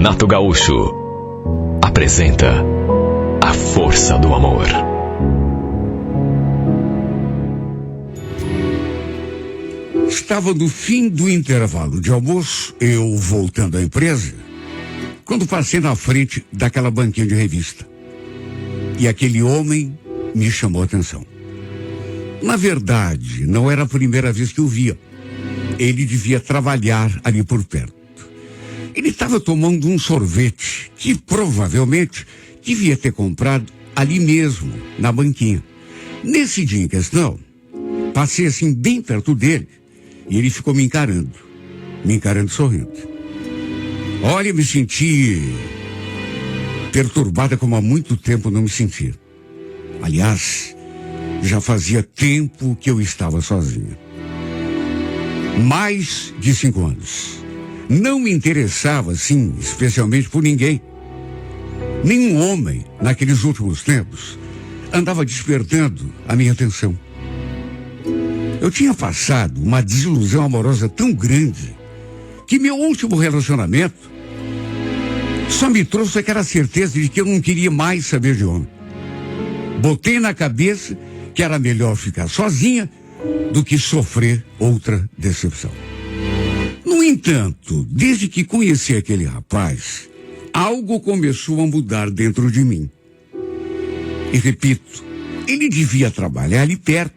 Renato Gaúcho apresenta A Força do Amor. Estava no fim do intervalo de almoço, eu voltando à empresa, quando passei na frente daquela banquinha de revista. E aquele homem me chamou a atenção. Na verdade, não era a primeira vez que o via. Ele devia trabalhar ali por perto. Ele estava tomando um sorvete que provavelmente devia ter comprado ali mesmo, na banquinha. Nesse dia em questão, passei assim bem perto dele e ele ficou me encarando sorrindo. Olha, me senti perturbada como há muito tempo não me sentia. Aliás, já fazia tempo que eu estava sozinha. Mais de 5 anos. Não me interessava, assim, especialmente por ninguém. Nenhum homem, naqueles últimos tempos, andava despertando a minha atenção. Eu tinha passado uma desilusão amorosa tão grande que meu último relacionamento só me trouxe aquela certeza de que eu não queria mais saber de homem. Botei na cabeça que era melhor ficar sozinha do que sofrer outra decepção. No entanto, desde que conheci aquele rapaz, algo começou a mudar dentro de mim. E repito, ele devia trabalhar ali perto,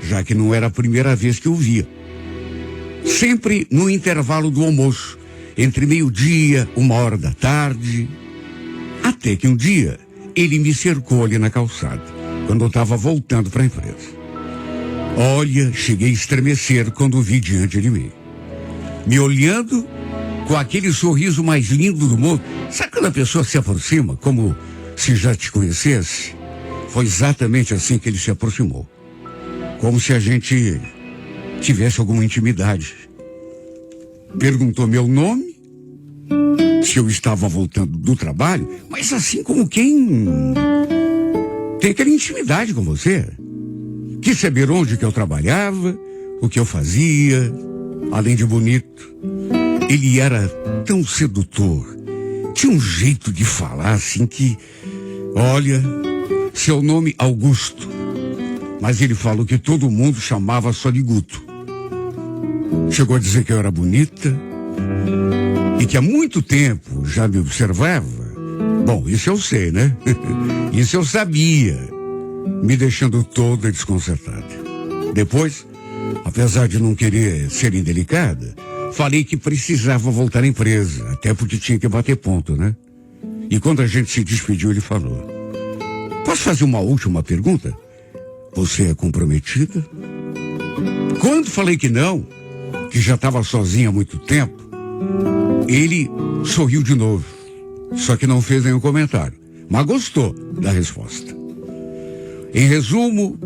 já que não era a primeira vez que eu via. Sempre no intervalo do almoço, entre 12:00, 1h da tarde. Até que um dia, ele me cercou ali na calçada, quando eu estava voltando para a empresa. Olha, cheguei a estremecer quando o vi diante de mim. Me olhando com aquele sorriso mais lindo do mundo. Sabe quando a pessoa se aproxima, como se já te conhecesse? Foi exatamente assim que ele se aproximou. Como se a gente tivesse alguma intimidade. Perguntou meu nome, se eu estava voltando do trabalho, mas assim como quem tem aquela intimidade com você. Quis saber onde que eu trabalhava, o que eu fazia. Além de bonito, ele era tão sedutor. Tinha um jeito de falar assim que... Olha, seu nome Augusto. Mas ele falou que todo mundo chamava só de Guto. Chegou a dizer que eu era bonita e que há muito tempo já me observava. Bom, isso eu sei, né? Isso eu sabia, me deixando toda desconcertada. Depois, apesar de não querer ser indelicada, falei que precisava voltar à empresa, até porque tinha que bater ponto, né? E quando a gente se despediu, ele falou: posso fazer uma última pergunta? Você é comprometida? Quando falei que não, que já estava sozinha há muito tempo, ele sorriu de novo, só que não fez nenhum comentário, mas gostou da resposta. Em resumo,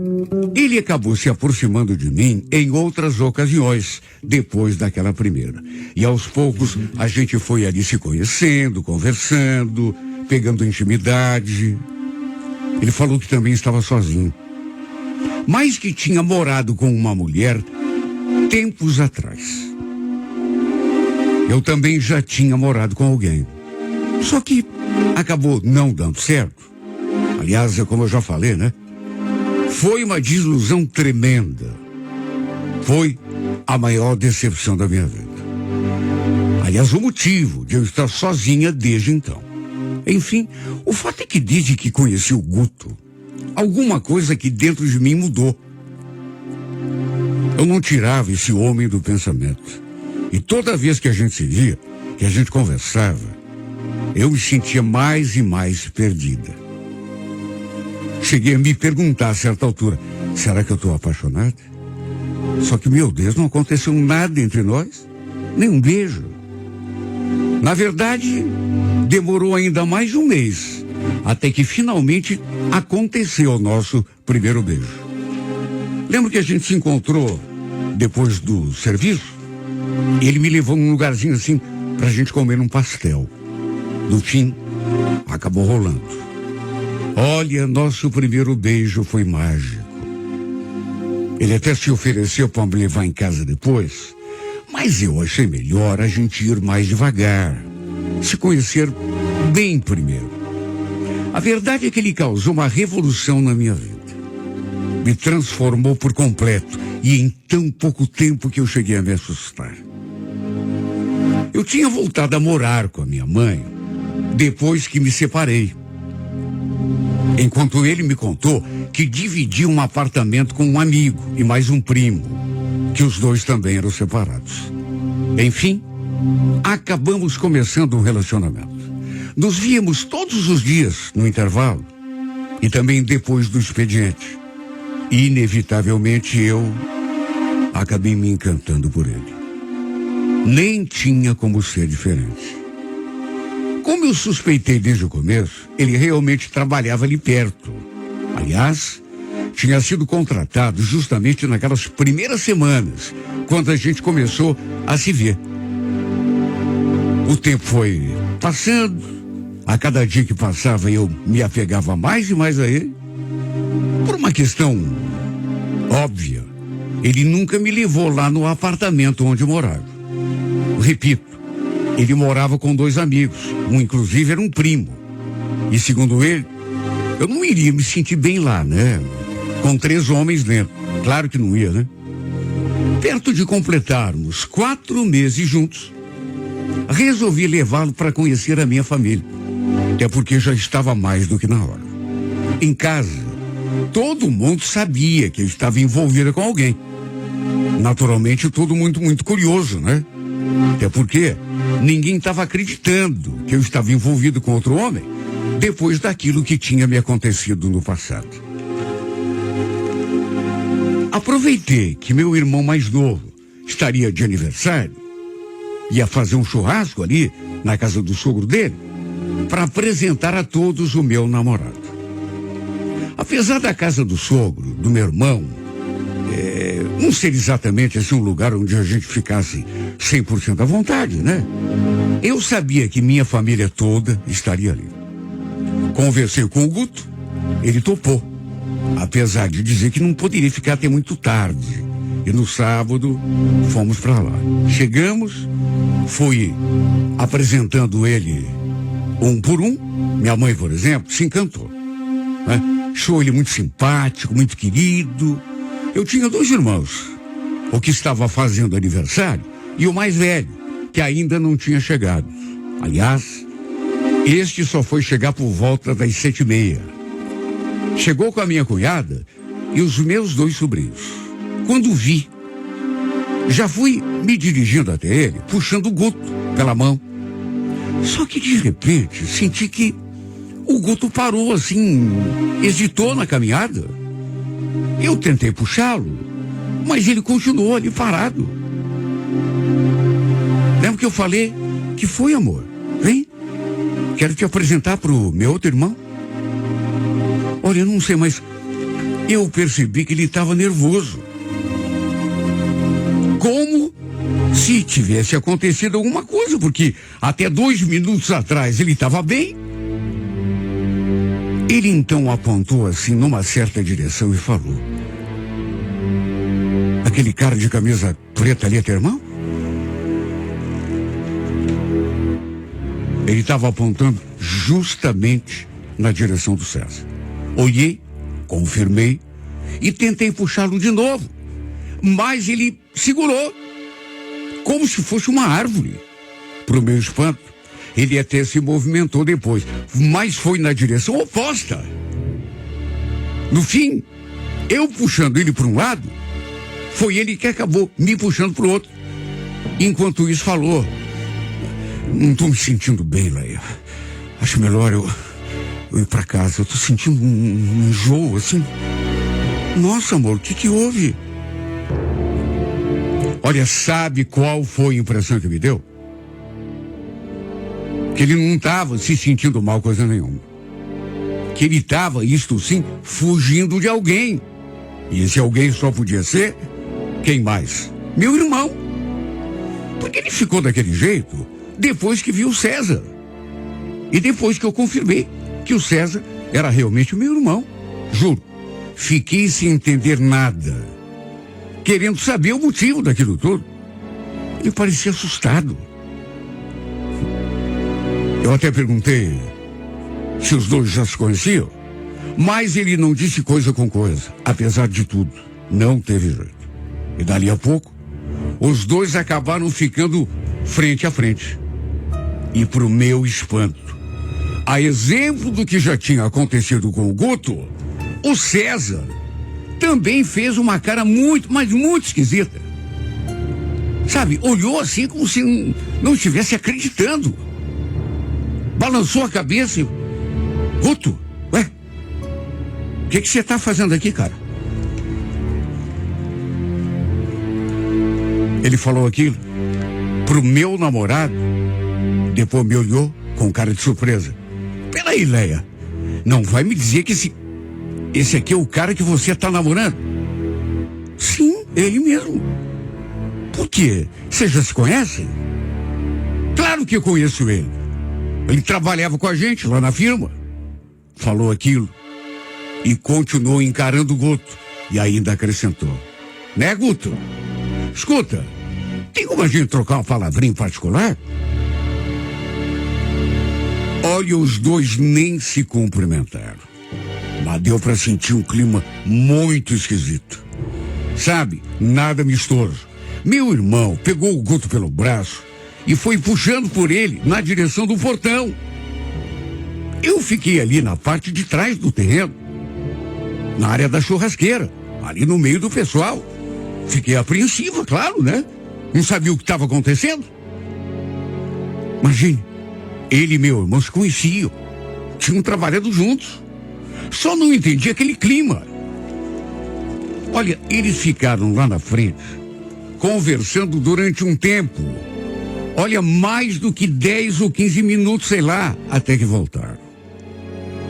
ele acabou se aproximando de mim em outras ocasiões, depois daquela primeira. E aos poucos a gente foi ali se conhecendo, conversando, pegando intimidade. Ele falou que também estava sozinho, mas que tinha morado com uma mulher tempos atrás. Eu também já tinha morado com alguém, só que acabou não dando certo. Aliás, é como eu já falei, né? Foi uma desilusão tremenda. Foi a maior decepção da minha vida. Aliás, o motivo de eu estar sozinha desde então. Enfim, o fato é que desde que conheci o Guto, alguma coisa aqui dentro de mim mudou. Eu não tirava esse homem do pensamento. E toda vez que a gente se via, que a gente conversava, eu me sentia mais e mais perdida. Cheguei a me perguntar a certa altura, será que eu estou apaixonada? Só que, meu Deus, não aconteceu nada entre nós, nem um beijo. Na verdade, demorou ainda mais de um mês, até que finalmente aconteceu o nosso primeiro beijo. Lembro que a gente se encontrou depois do serviço. Ele me levou num lugarzinho assim pra gente comer um pastel. No fim, acabou rolando. Olha, nosso primeiro beijo foi mágico. Ele até se ofereceu para me levar em casa depois, mas eu achei melhor a gente ir mais devagar, se conhecer bem primeiro. A verdade é que ele causou uma revolução na minha vida. Me transformou por completo e em tão pouco tempo que eu cheguei a me assustar. Eu tinha voltado a morar com a minha mãe depois que me separei. Enquanto ele me contou que dividia um apartamento com um amigo e mais um primo, que os dois também eram separados. Enfim, acabamos começando um relacionamento. Nos víamos todos os dias no intervalo e também depois do expediente. E, inevitavelmente, eu acabei me encantando por ele. Nem tinha como ser diferente. Como eu suspeitei desde o começo, ele realmente trabalhava ali perto. Aliás, tinha sido contratado justamente naquelas primeiras semanas, quando a gente começou a se ver. O tempo foi passando, a cada dia que passava eu me apegava mais e mais a ele. Por uma questão óbvia, ele nunca me levou lá no apartamento onde morava. Repito, ele morava com 2 amigos, um inclusive era um primo. E segundo ele, eu não iria me sentir bem lá, né? Com 3 homens dentro. Claro que não ia, né? Perto de completarmos 4 meses juntos, resolvi levá-lo para conhecer a minha família. Até porque já estava mais do que na hora. Em casa, todo mundo sabia que eu estava envolvida com alguém. Naturalmente, todo mundo muito curioso, né? Até porque ninguém estava acreditando que eu estava envolvido com outro homem depois daquilo que tinha me acontecido no passado. Aproveitei que meu irmão mais novo estaria de aniversário, ia fazer um churrasco ali na casa do sogro dele, para apresentar a todos o meu namorado. Apesar da casa do sogro, do meu irmão, não ser exatamente assim um lugar onde a gente ficasse 100% à vontade, né? Eu sabia que minha família toda estaria ali. Conversei com o Guto, ele topou, apesar de dizer que não poderia ficar até muito tarde. E no sábado, fomos para lá. Chegamos, fui apresentando ele um por um. Minha mãe, por exemplo, se encantou, né? Achou ele muito simpático, muito querido. Eu tinha 2 irmãos, o que estava fazendo aniversário e o mais velho, que ainda não tinha chegado. Aliás, este só foi chegar por volta das 7h30. Chegou com a minha cunhada e os meus 2 sobrinhos. Quando vi, já fui me dirigindo até ele, puxando o Guto pela mão. Só que de repente senti que o Guto parou assim, hesitou na caminhada. Eu tentei puxá-lo, mas ele continuou ali parado. Lembra que eu falei? Que foi, amor? Vem, quero te apresentar pro meu outro irmão. Olha, eu não sei, mas eu percebi que ele estava nervoso. Como se tivesse acontecido alguma coisa, porque até 2 minutos atrás ele estava bem. Ele então apontou assim numa certa direção e falou: aquele cara de camisa preta ali é teu irmão? Ele estava apontando justamente na direção do César. Olhei, confirmei e tentei puxá-lo de novo, mas ele segurou, como se fosse uma árvore. Para o meu espanto, ele até se movimentou depois, mas foi na direção oposta. No fim, eu puxando ele para um lado, foi ele que acabou me puxando para o outro. Enquanto isso falou: não estou me sentindo bem, Leia. Acho melhor eu ir para casa. Eu estou sentindo um enjoo, assim. Nossa, amor, o que houve? Olha, sabe qual foi a impressão que me deu? Que ele não estava se sentindo mal, coisa nenhuma. Que ele estava, isto sim, fugindo de alguém. E esse alguém só podia ser quem mais? Meu irmão. Porque ele ficou daquele jeito depois que viu o César. E depois que eu confirmei que o César era realmente o meu irmão. Juro, fiquei sem entender nada, querendo saber o motivo daquilo tudo. Ele parecia assustado. Eu até perguntei se os dois já se conheciam, mas ele não disse coisa com coisa. Apesar de tudo, não teve jeito. E dali a pouco, os dois acabaram ficando frente a frente. E pro meu espanto, a exemplo do que já tinha acontecido com o Guto, o César também fez uma cara muito, mas muito esquisita. Sabe, olhou assim como se não estivesse acreditando. Balançou a cabeça e... Guto, ué? O que você tá fazendo aqui, cara? Ele falou aquilo pro meu namorado, depois me olhou com cara de surpresa. Peraí, Leia, não vai me dizer que esse aqui é o cara que você tá namorando? Sim, ele mesmo. Por quê? Vocês já se conhecem? Claro que eu conheço ele. Ele trabalhava com a gente lá na firma. Falou aquilo e continuou encarando o Guto. E ainda acrescentou: né, Guto? Escuta, tem como a gente trocar uma palavrinha em particular? Olha, os dois nem se cumprimentaram. Mas deu pra sentir um clima muito esquisito. Sabe, nada amistoso. Meu irmão pegou o Guto pelo braço e foi puxando por ele na direção do portão. Eu fiquei ali na parte de trás do terreno, na área da churrasqueira, ali no meio do pessoal. Fiquei apreensiva, claro, né? Não sabia o que estava acontecendo. Imagine, ele e meu irmão se conheciam, tinham trabalhado juntos. Só não entendi aquele clima. Olha, eles ficaram lá na frente, conversando durante um tempo. Olha, mais do que 10 ou 15 minutos, sei lá, até que voltaram.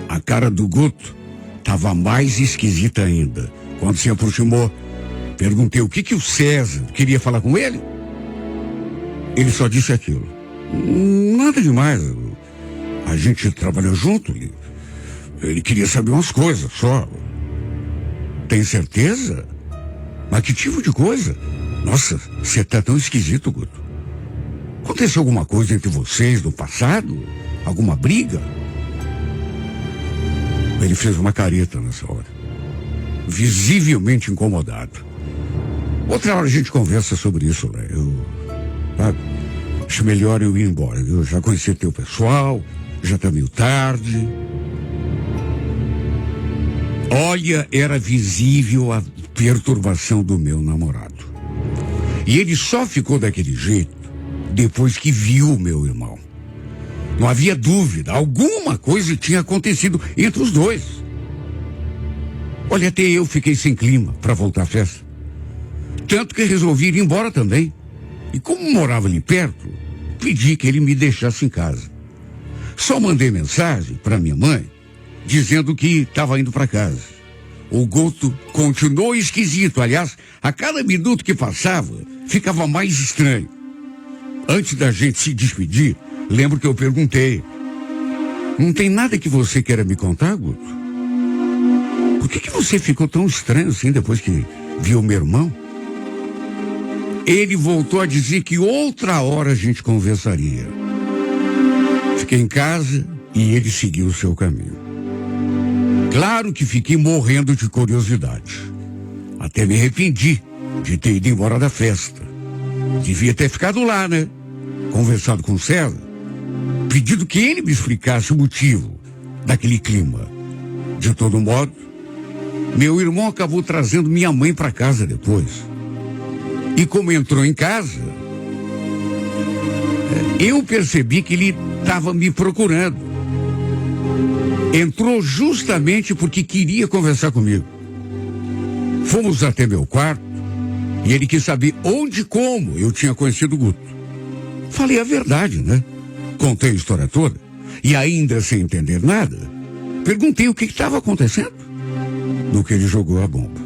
A cara do Guto estava mais esquisita ainda. Quando se aproximou, perguntei o que o César queria falar com ele. Ele só disse aquilo: nada demais. A gente trabalhou junto. Ele queria saber umas coisas só. Tem certeza? Mas que tipo de coisa? Nossa, você tá tão esquisito, Guto. Aconteceu alguma coisa entre vocês no passado? Alguma briga? Ele fez uma careta nessa hora, visivelmente incomodado. Outra hora a gente conversa sobre isso, né? Sabe? Acho melhor eu ir embora. Eu já conheci teu pessoal, já tá meio tarde. Olha, era visível a perturbação do meu namorado. E ele só ficou daquele jeito depois que viu o meu irmão. Não havia dúvida, alguma coisa tinha acontecido entre os dois. Olha, até eu fiquei sem clima para voltar à festa. Tanto que resolvi ir embora também. E como morava ali perto, pedi que ele me deixasse em casa. Só mandei mensagem para minha mãe, dizendo que estava indo para casa. O Guto continuou esquisito. Aliás, a cada minuto que passava, ficava mais estranho. Antes da gente se despedir, lembro que eu perguntei: não tem nada que você queira me contar, Guto? Por que você ficou tão estranho assim depois que viu meu irmão? Ele voltou a dizer que outra hora a gente conversaria. Fiquei em casa e ele seguiu o seu caminho. Claro que fiquei morrendo de curiosidade. Até me arrependi de ter ido embora da festa. Devia ter ficado lá, né? Conversado com o César, pedido que ele me explicasse o motivo daquele clima. De todo modo, meu irmão acabou trazendo minha mãe para casa depois. E como entrou em casa, eu percebi que ele estava me procurando. Entrou justamente porque queria conversar comigo. Fomos até meu quarto e ele quis saber onde e como eu tinha conhecido o Guto. Falei a verdade, né? Contei a história toda e ainda sem entender nada, perguntei o que estava acontecendo. No que ele jogou a bomba.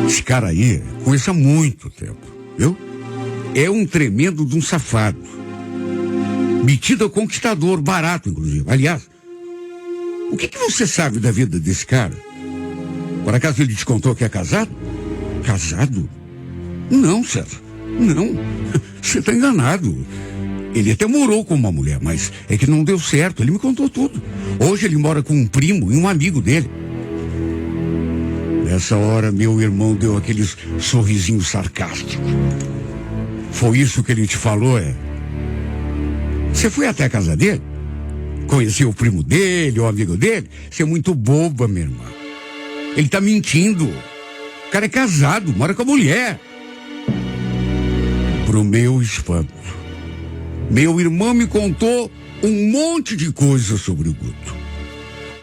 Esse cara aí, conheço há muito tempo, viu? É um tremendo de um safado. Metido a conquistador, barato, inclusive. Aliás, o que você sabe da vida desse cara? Por acaso ele te contou que é casado? Casado? Não, César. Não. Você está enganado. Ele até morou com uma mulher, mas é que não deu certo. Ele me contou tudo. Hoje ele mora com um primo e um amigo dele. Nessa hora, meu irmão deu aquele sorrisinho sarcástico. Foi isso que ele te falou, é? Você foi até a casa dele? Conheceu o primo dele, o amigo dele? Você é muito boba, minha irmã. Ele tá mentindo. O cara é casado, mora com a mulher. Pro meu espanto, meu irmão me contou um monte de coisas sobre o Guto.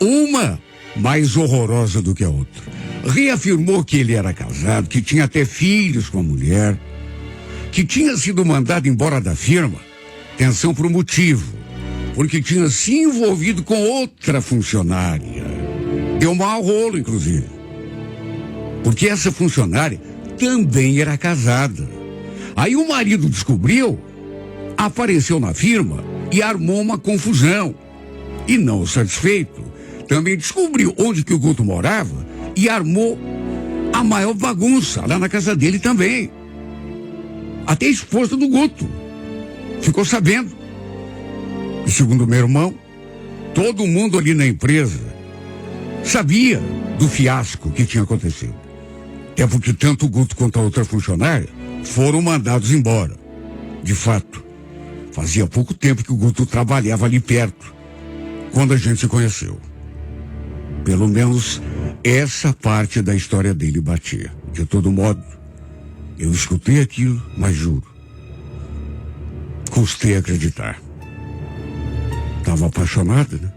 Uma mais horrorosa do que a outra. Reafirmou que ele era casado, que tinha até filhos com a mulher, que tinha sido mandado embora da firma, atenção por um motivo, porque tinha se envolvido com outra funcionária. Deu mau rolo, inclusive. Porque essa funcionária também era casada. Aí o marido descobriu, apareceu na firma e armou uma confusão. E não satisfeito, também descobriu onde que o Guto morava e armou a maior bagunça lá na casa dele também. Até a esposa do Guto ficou sabendo. E segundo meu irmão, todo mundo ali na empresa sabia do fiasco que tinha acontecido. Até porque tanto o Guto quanto a outra funcionária foram mandados embora. De fato, fazia pouco tempo que o Guto trabalhava ali perto, quando a gente se conheceu. Pelo menos essa parte da história dele batia. De todo modo, eu escutei aquilo, mas juro, custei acreditar. Estava apaixonado, né?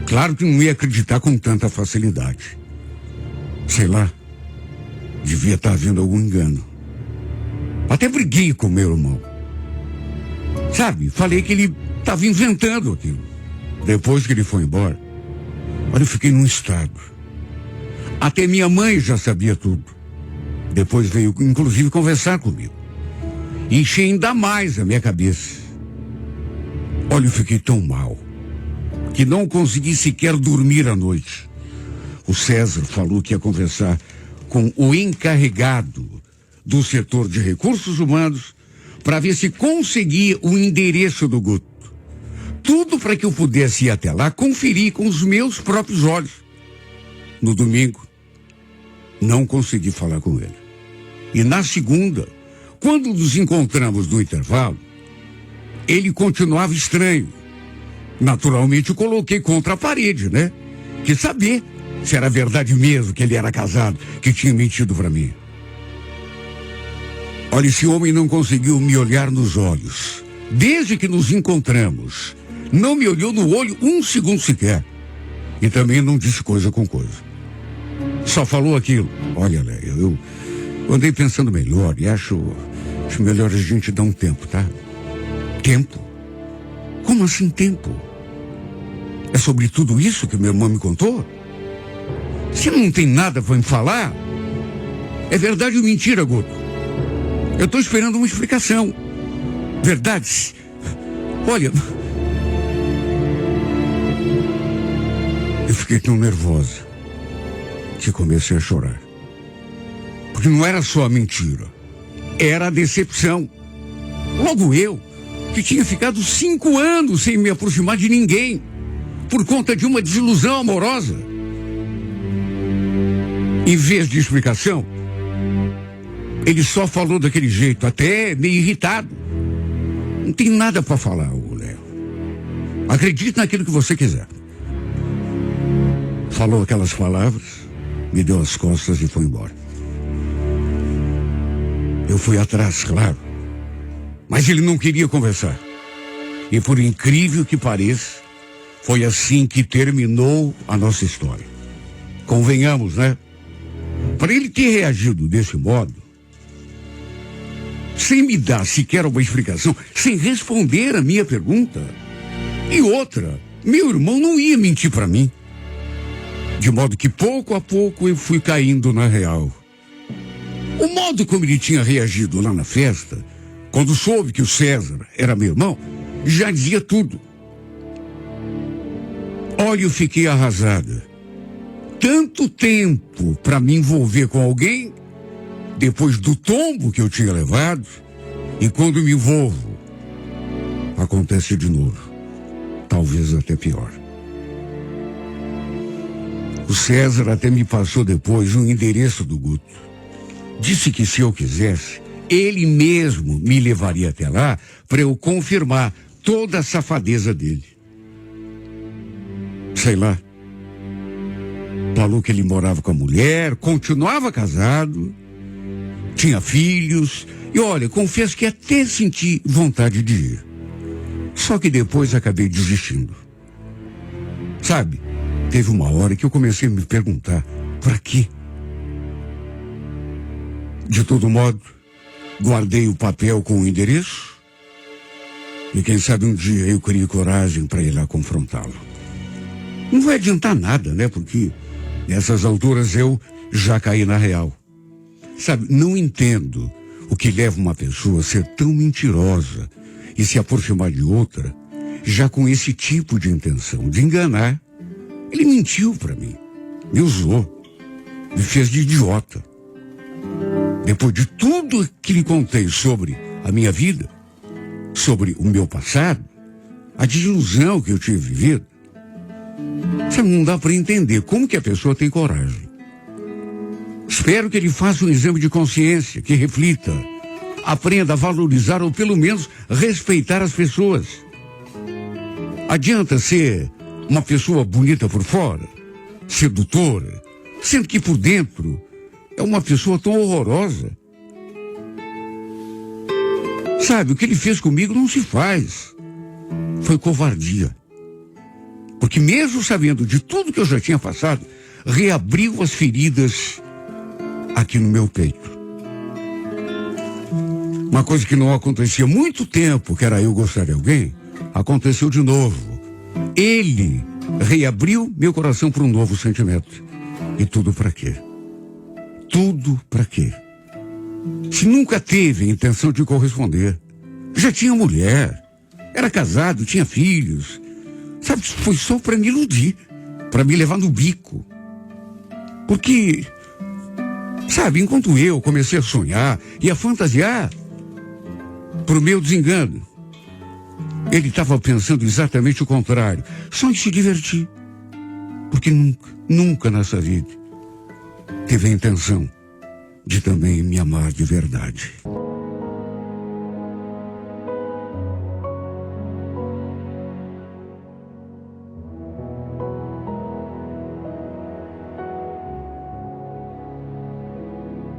Claro que não ia acreditar com tanta facilidade. Sei lá, devia estar havendo algum engano. Até briguei com meu irmão. Sabe, falei que ele estava inventando aquilo. Depois que ele foi embora, olha, eu fiquei num estado. Até minha mãe já sabia tudo. Depois veio, inclusive, conversar comigo. Enchei ainda mais a minha cabeça. Olha, eu fiquei tão mal que não consegui sequer dormir à noite. O César falou que ia conversar com o encarregado do setor de recursos humanos para ver se conseguia o endereço do Guto. Tudo para que eu pudesse ir até lá conferir com os meus próprios olhos. No domingo, não consegui falar com ele. E na segunda, quando nos encontramos no intervalo, ele continuava estranho. Naturalmente, eu coloquei contra a parede, né? Quis saber se era verdade mesmo que ele era casado, que tinha mentido para mim. Olha, esse homem não conseguiu me olhar nos olhos. Desde que nos encontramos, não me olhou no olho um segundo sequer. E também não disse coisa com coisa. Só falou aquilo. Olha, Léo, eu andei pensando melhor e acho melhor a gente dar um tempo, tá? Tempo? Como assim tempo? É sobre tudo isso que meu irmão me contou? Você não tem nada para me falar? É verdade ou mentira, Guto? Eu estou esperando uma explicação. Verdade? Olha, eu fiquei tão nervosa que comecei a chorar. Porque não era só a mentira, era a decepção. Logo eu, que tinha ficado 5 anos sem me aproximar de ninguém, por conta de uma desilusão amorosa. Em vez de explicação, ele só falou daquele jeito, até meio irritado. Não tem nada para falar, Léo. Acredite naquilo que você quiser. Falou aquelas palavras, me deu as costas e foi embora. Eu fui atrás, claro. Mas ele não queria conversar. E por incrível que pareça, foi assim que terminou a nossa história. Convenhamos, né? Para ele ter reagido desse modo, sem me dar sequer uma explicação, sem responder a minha pergunta. E outra, meu irmão não ia mentir para mim. De modo que pouco a pouco eu fui caindo na real. O modo como ele tinha reagido lá na festa, quando soube que o César era meu irmão, já dizia tudo. Olha, eu fiquei arrasada. Tanto tempo para me envolver com alguém, depois do tombo que eu tinha levado, e quando me envolvo, acontece de novo. Talvez até pior. O César até me passou depois o endereço do Guto. Disse que se eu quisesse, ele mesmo me levaria até lá para eu confirmar toda a safadeza dele. Sei lá. Falou que ele morava com a mulher, continuava casado, tinha filhos. E olha, confesso que até senti vontade de ir. Só que depois acabei desistindo. Sabe, teve uma hora que eu comecei a me perguntar, para quê? De todo modo, guardei o papel com o endereço e quem sabe um dia eu crie coragem para ir lá confrontá-lo. Não vai adiantar nada, né? Porque nessas alturas eu já caí na real. Sabe, não entendo o que leva uma pessoa a ser tão mentirosa e se aproximar de outra já com esse tipo de intenção, de enganar. Ele mentiu para mim, me usou, me fez de idiota. Depois de tudo que lhe contei sobre a minha vida, sobre o meu passado, a desilusão que eu tinha vivido, sabe, não dá para entender como que a pessoa tem coragem. Espero que ele faça um exame de consciência, que reflita, aprenda a valorizar ou pelo menos respeitar as pessoas. Adianta ser uma pessoa bonita por fora, sedutora, sendo que por dentro é uma pessoa tão horrorosa. Sabe, o que ele fez comigo não se faz. Foi covardia. Porque mesmo sabendo de tudo que eu já tinha passado, reabriu as feridas aqui no meu peito. Uma coisa que não acontecia há muito tempo, que era eu gostar de alguém, aconteceu de novo. Ele reabriu meu coração para um novo sentimento. E tudo para quê? Tudo para quê? Se nunca teve a intenção de corresponder, já tinha mulher, era casado, tinha filhos, sabe, foi só para me iludir, para me levar no bico. Porque, sabe, enquanto eu comecei a sonhar e a fantasiar pro meu desengano, ele estava pensando exatamente o contrário, só em se divertir. Porque nunca nessa vida teve a intenção de também me amar de verdade.